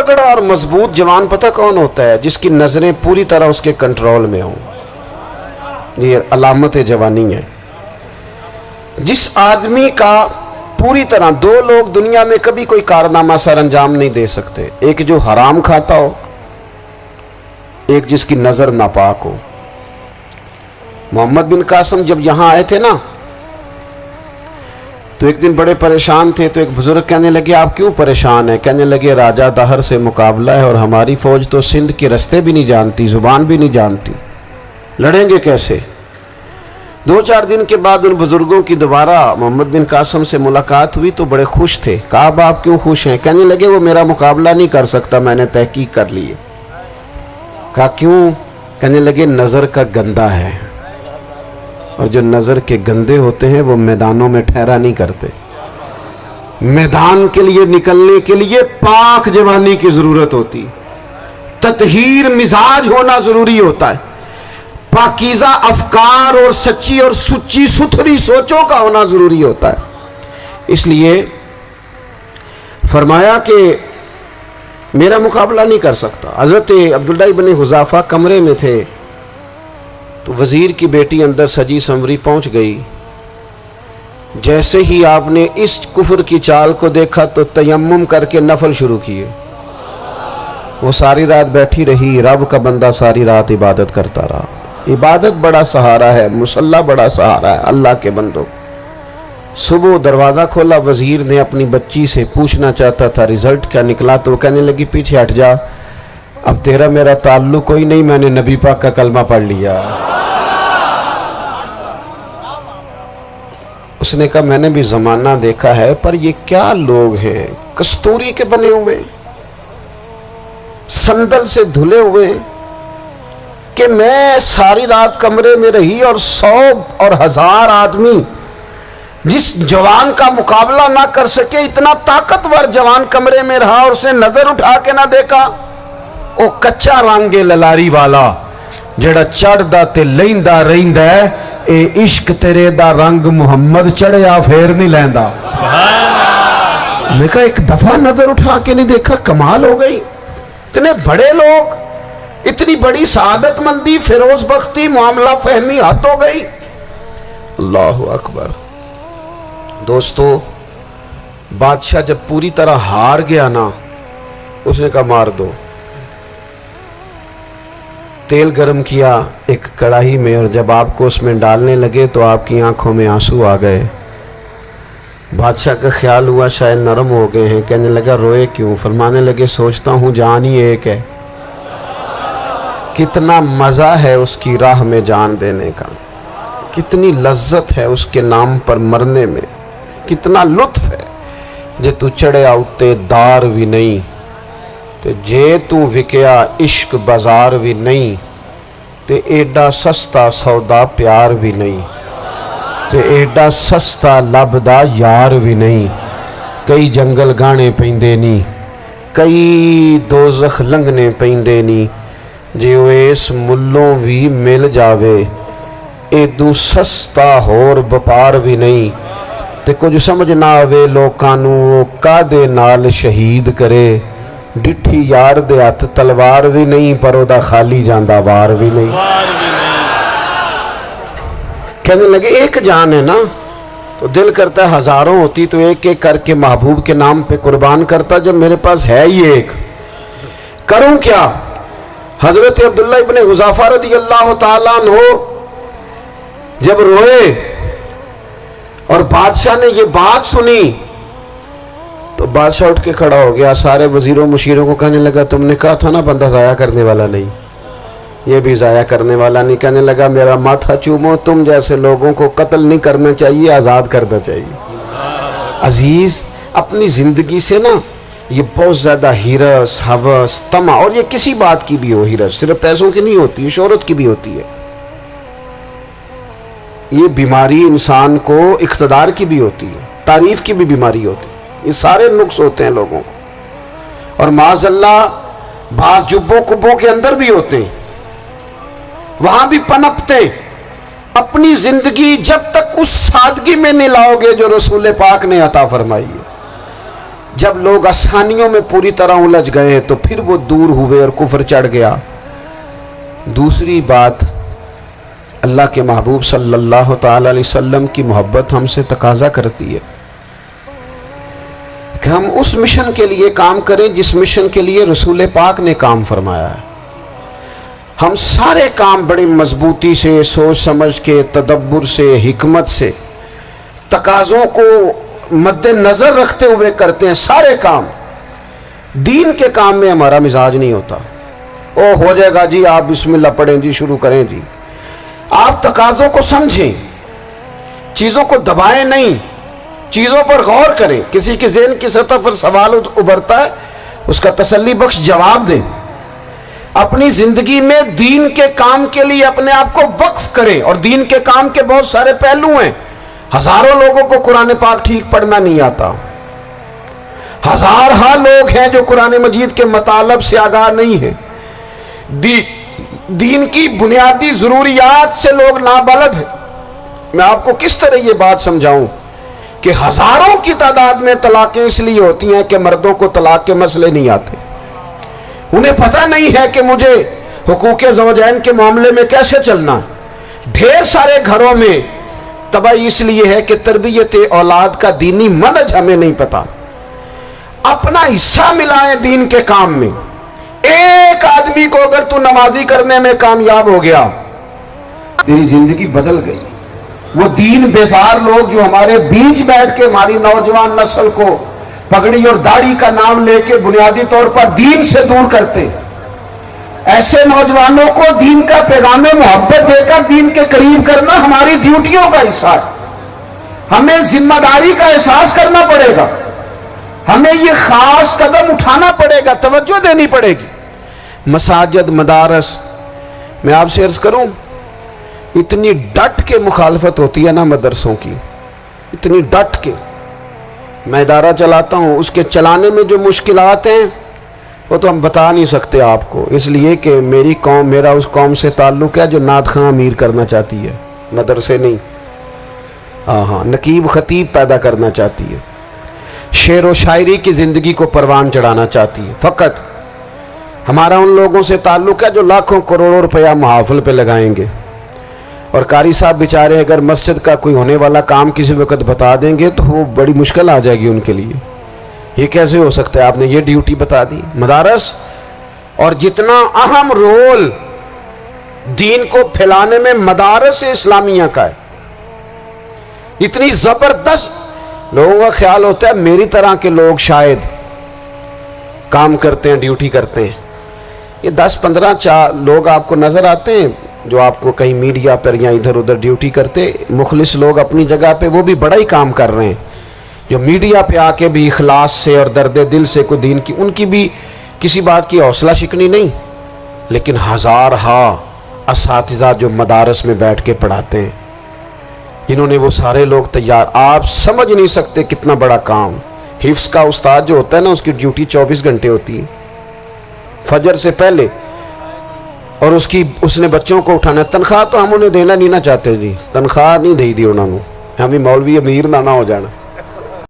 تگڑا اور مضبوط جوان پتہ کون ہوتا ہے؟ جس کی نظریں پوری طرح اس کے کنٹرول میں ہوں. یہ علامت جوانی ہے. جس آدمی کا پوری طرح، دو لوگ دنیا میں کبھی کوئی کارنامہ سر انجام نہیں دے سکتے، ایک جو حرام کھاتا ہو، ایک جس کی نظر ناپاک ہو. محمد بن قاسم جب یہاں آئے تھے نا تو ایک دن بڑے پریشان تھے، تو ایک بزرگ کہنے لگے آپ کیوں پریشان ہیں؟ کہنے لگے راجہ دہر سے مقابلہ ہے اور ہماری فوج تو سندھ کے رستے بھی نہیں جانتی، زبان بھی نہیں جانتی، لڑیں گے کیسے؟ 2-4 دن کے بعد ان بزرگوں کی دوبارہ محمد بن قاسم سے ملاقات ہوئی تو بڑے خوش تھے. کہا اب آپ کیوں خوش ہیں؟ کہنے لگے وہ میرا مقابلہ نہیں کر سکتا، میں نے تحقیق کر لی ہے. کہا کیوں؟ کہنے لگے نظر کا گندہ ہے، اور جو نظر کے گندے ہوتے ہیں وہ میدانوں میں ٹھہرا نہیں کرتے. میدان کے لیے نکلنے کے لیے پاک جوانی کی ضرورت ہوتی، تطہیر مزاج ہونا ضروری ہوتا ہے، پاکیزہ افکار اور سچی اور سچی ستھری سوچوں کا ہونا ضروری ہوتا ہے. اس لیے فرمایا کہ میرا مقابلہ نہیں کر سکتا. حضرت عبداللہ ابن حذافہ کمرے میں تھے تو وزیر کی بیٹی اندر سجی سنوری پہنچ گئی. جیسے ہی آپ نے اس کفر کی چال کو دیکھا تو تیمم کر کے نفل شروع کیے. وہ ساری رات بیٹھی رہی، رب کا بندہ ساری رات عبادت کرتا رہا. عبادت بڑا سہارا ہے، مصلی بڑا سہارا ہے اللہ کے بندوں. صبح دروازہ کھولا، وزیر نے اپنی بچی سے پوچھنا چاہتا تھا رزلٹ کیا نکلا، تو وہ کہنے لگی پیچھے ہٹ جا، اب تیرا میرا تعلق کوئی نہیں، میں نے نبی پاک کا کلمہ پڑھ لیا. اس نے کہا میں نے بھی زمانہ دیکھا ہے، پر یہ کیا لوگ ہیں، کستوری کے بنے ہوئے، سندل سے دھلے ہوئے، کہ میں ساری رات کمرے میں رہی اور 100 اور 1000 آدمی جس جوان کا مقابلہ نہ کر سکے، اتنا طاقتور جوان کمرے میں رہا اور اسے نظر اٹھا کے نہ دیکھا. او کچا رانگے للاری والا جڑا چڑھ دا تے لیندا رہندا ہے، اے عشق تیرے دا رنگ محمد چڑھیا پھر نہیں لیندا. میں کہا ایک دفعہ نظر اٹھا کے نہیں دیکھا، کمال ہو گئی. اتنے بڑے لوگ، اتنی بڑی سعادت مندی، فیروز بختی، معاملہ فہمی حد ہو گئی. اللہ اکبر. دوستو بادشاہ جب پوری طرح ہار گیا نا، اس نے کہا مار دو. تیل گرم کیا ایک کڑاہی میں، اور جب آپ کو اس میں ڈالنے لگے تو آپ کی آنکھوں میں آنسو آ گئے. بادشاہ کا خیال ہوا شاید نرم ہو گئے ہیں. کہنے لگا روئے کیوں؟ فرمانے لگے سوچتا ہوں جان ہی ایک ہے، کتنا مزہ ہے اس کی راہ میں جان دینے کا، کتنی لذت ہے اس کے نام پر مرنے میں، کتنا لطف ہے. جے تو چڑھیا اتے دار بھی نہیں، تے جے تو وکیا عشق بازار بھی نہیں، تے ایڈا سستا سودا پیار بھی نہیں، تے ایڈا سستا لبدا یار بھی نہیں. کئی جنگل گانے پیندے نہیں، کئی دوزخ لنگنے پیندے نہیں، جے اس ملوں بھی مل جاوے ایدو سستا ہور بپار بھی نہیں. تے کچھ سمجھ نہ آوے لوکانوں وہ کادے نال شہید کرے، ڈٹھی یار دے ہاتھ تلوار بھی نہیں، پر او دا خالی جاندہ وار بھی نہیں. کہنے لگے ایک جان ہے نا، تو دل کرتا ہے ہزاروں ہوتی تو ایک ایک کر کے محبوب کے نام پہ قربان کرتا. جب میرے پاس ہے ہی ایک، کروں کیا؟ حضرت عبداللہ ابن حذافہ رضی اللہ تعالیٰ عنہ جب روئے اور بادشاہ نے یہ بات سنی تو بادشاہ اٹھ کے کھڑا ہو گیا. سارے وزیروں مشیروں کو کہنے لگا تم نے کہا تھا نا بندہ ضائع کرنے والا نہیں، یہ بھی ضائع کرنے والا نہیں. کہنے لگا میرا ماتھا چومو، تم جیسے لوگوں کو قتل نہیں کرنا چاہیے، آزاد کرنا چاہیے. عزیز اپنی زندگی سے نا یہ بہت زیادہ ہرس، ہوس، طمع، اور یہ کسی بات کی بھی ہو، ہرس صرف پیسوں کی نہیں ہوتی ہے، شہرت کی بھی ہوتی ہے. یہ بیماری انسان کو اقتدار کی بھی ہوتی ہے، تعریف کی بھی بیماری ہوتی ہے. یہ سارے نقص ہوتے ہیں لوگوں کو، اور معاذ اللہ بعض جبوں کبوں کے اندر بھی ہوتے ہیں، وہاں بھی پنپتے. اپنی زندگی جب تک اس سادگی میں نہیں لاؤ گے جو رسول پاک نے عطا فرمائی ہے، جب لوگ آسانیوں میں پوری طرح الجھ گئے تو پھر وہ دور ہوئے اور کفر چڑھ گیا۔ دوسری بات، اللہ کے محبوب صلی اللہ تعالی علیہ وسلم کی محبت ہم سے تقاضا کرتی ہے کہ ہم اس مشن کے لیے کام کریں جس مشن کے لیے رسول پاک نے کام فرمایا ہے۔ ہم سارے کام بڑی مضبوطی سے، سوچ سمجھ کے، تدبر سے، حکمت سے، تقاضوں کو مد نظر رکھتے ہوئے کرتے ہیں سارے کام۔ دین کے کام میں ہمارا مزاج نہیں ہوتا، او ہو جائے گا جی، آپ بسم اللہ پڑھیں جی، شروع کریں جی۔ آپ تقاضوں کو سمجھیں، چیزوں کو دبائیں نہیں، چیزوں پر غور کریں۔ کسی کے ذہن کی سطح پر سوال ابھرتا ہے، اس کا تسلی بخش جواب دیں۔ اپنی زندگی میں دین کے کام کے لیے اپنے آپ کو وقف کریں، اور دین کے کام کے بہت سارے پہلو ہیں۔ ہزاروں لوگوں کو قرآن پاک ٹھیک پڑھنا نہیں آتا، ہزارہ لوگ ہیں جو قرآن مجید کے مطالب سے آگاہ نہیں ہیں، دین کی بنیادی ضروریات سے لوگ نابلد ہیں۔ میں آپ کو کس طرح یہ بات سمجھاؤں کہ ہزاروں کی تعداد میں طلاقیں اس لیے ہوتی ہیں کہ مردوں کو طلاق کے مسئلے نہیں آتے، انہیں پتہ نہیں ہے کہ مجھے حقوق زوجین کے معاملے میں کیسے چلنا ہے۔ ڈھیر سارے گھروں میں تباہی اس لیے ہے کہ تربیت اولاد کا دینی منہج ہمیں نہیں پتا۔ اپنا حصہ ملائیں دین کے کام میں۔ ایک آدمی کو اگر تو نمازی کرنے میں کامیاب ہو گیا، تیری زندگی بدل گئی۔ وہ دین بیزار لوگ جو ہمارے بیچ بیٹھ کے ہماری نوجوان نسل کو پگڑی اور داڑھی کا نام لے کے بنیادی طور پر دین سے دور کرتے، ایسے نوجوانوں کو دین کا پیغام محبت دے کر دین کے قریب کرنا ہماری ڈیوٹیوں کا حصہ ہے۔ ہمیں ذمہ داری کا احساس کرنا پڑے گا، ہمیں یہ خاص قدم اٹھانا پڑے گا، توجہ دینی پڑے گی۔ مساجد، مدارس، میں آپ سے عرض کروں، اتنی ڈٹ کے مخالفت ہوتی ہے نا مدرسوں کی، اتنی ڈٹ کے۔ میں ادارہ چلاتا ہوں، اس کے چلانے میں جو مشکلات ہیں وہ تو ہم بتا نہیں سکتے آپ کو، اس لیے کہ میری قوم، میرا اس قوم سے تعلق ہے جو نعت خواں امیر کرنا چاہتی ہے، مدرسے نہیں، ہاں نقیب خطیب پیدا کرنا چاہتی ہے، شعر و شاعری کی زندگی کو پروان چڑھانا چاہتی ہے۔ فقط ہمارا ان لوگوں سے تعلق ہے جو لاکھوں کروڑوں روپیہ محافل پہ لگائیں گے، اور قاری صاحب بیچارے اگر مسجد کا کوئی ہونے والا کام کسی وقت بتا دیں گے تو وہ بڑی مشکل آ جائے گی ان کے لیے۔ یہ کیسے ہو سکتا ہے، آپ نے یہ ڈیوٹی بتا دی؟ مدارس اور جتنا اہم رول دین کو پھیلانے میں مدارس اسلامیہ کا ہے، اتنی زبردست، لوگوں کا خیال ہوتا ہے میری طرح کے لوگ شاید کام کرتے ہیں، ڈیوٹی کرتے ہیں۔ یہ 10-15 لوگ آپ کو نظر آتے ہیں جو آپ کو کہیں میڈیا پر یا ادھر ادھر ڈیوٹی کرتے، مخلص لوگ اپنی جگہ پہ، وہ بھی بڑا ہی کام کر رہے ہیں، جو میڈیا پہ آ کے بھی اخلاص سے اور درد دل سے کوئی دین کی، ان کی بھی کسی بات کی حوصلہ شکنی نہیں، لیکن ہزارہا اساتذہ جو مدارس میں بیٹھ کے پڑھاتے ہیں، جنہوں نے وہ سارے لوگ تیار، آپ سمجھ نہیں سکتے کتنا بڑا کام۔ حفظ کا استاد جو ہوتا ہے نا، اس کی ڈیوٹی 24 گھنٹے ہوتی ہے، فجر سے پہلے، اور اس نے بچوں کو اٹھانا ہے۔ تنخواہ تو ہم انہیں دینا نہیں نہ چاہتے جی، تنخواہ نہیں دی انہوں نے، ہمیں مولوی امیر نہ ہو جانا۔